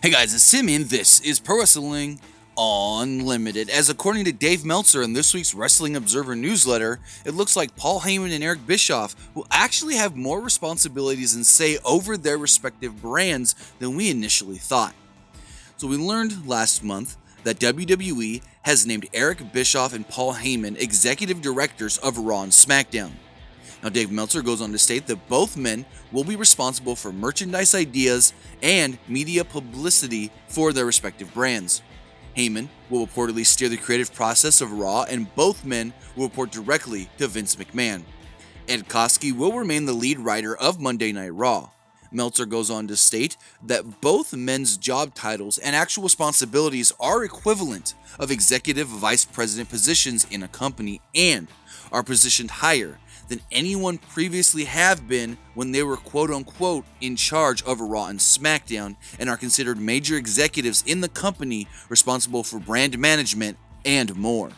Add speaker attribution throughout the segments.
Speaker 1: Hey guys, it's Simeon. This is Pro Wrestling Unlimited. As according to Dave Meltzer in this week's Wrestling Observer newsletter, it looks like Paul Heyman and Eric Bischoff will actually have more responsibilities and say over their respective brands than we initially thought. So we learned last month that WWE has named Eric Bischoff and Paul Heyman executive directors of Raw and SmackDown. Now, Dave Meltzer goes on to state that both men will be responsible for merchandise ideas and media publicity for their respective brands. Heyman will reportedly steer the creative process of Raw, and both men will report directly to Vince McMahon. Ed Koskey will remain the lead writer of Monday Night Raw. Meltzer goes on to state that both men's job titles and actual responsibilities are equivalent of executive vice president positions in a company and are positioned higher than anyone previously have been when they were quote-unquote in charge of Raw and SmackDown, and are considered major executives in the company responsible for brand management and more.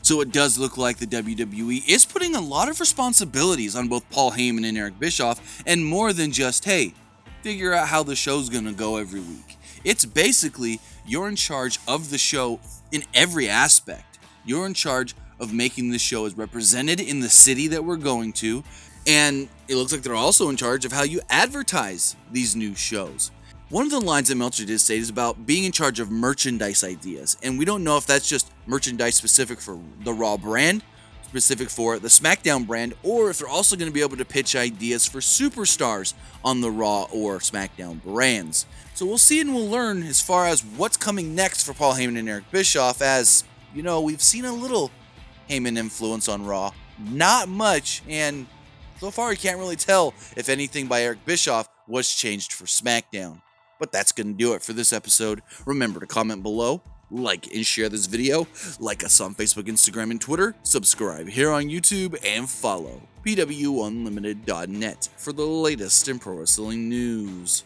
Speaker 1: So it does look like the WWE is putting a lot of responsibilities on both Paul Heyman and Eric Bischoff, and more than just, hey, figure out how the show's gonna go every week. It's basically, you're in charge of the show in every aspect. You're in charge of making the show as represented in the city that we're going to, and it looks like they're also in charge of how you advertise these new shows. One of the lines that Meltzer did say is about being in charge of merchandise ideas, and we don't know if that's just merchandise specific for the Raw brand, specific for the SmackDown brand, or if they're also going to be able to pitch ideas for superstars on the Raw or SmackDown brands. So we'll see and we'll learn as far as what's coming next for Paul Heyman and Eric Bischoff, as you know, we've seen a little Heyman influence on Raw. Not much, and so far you can't really tell if anything by Eric Bischoff was changed for SmackDown. But that's going to do it for this episode. Remember to comment below, like and share this video, like us on Facebook, Instagram, and Twitter, subscribe here on YouTube, and follow PWUnlimited.net for the latest in pro wrestling news.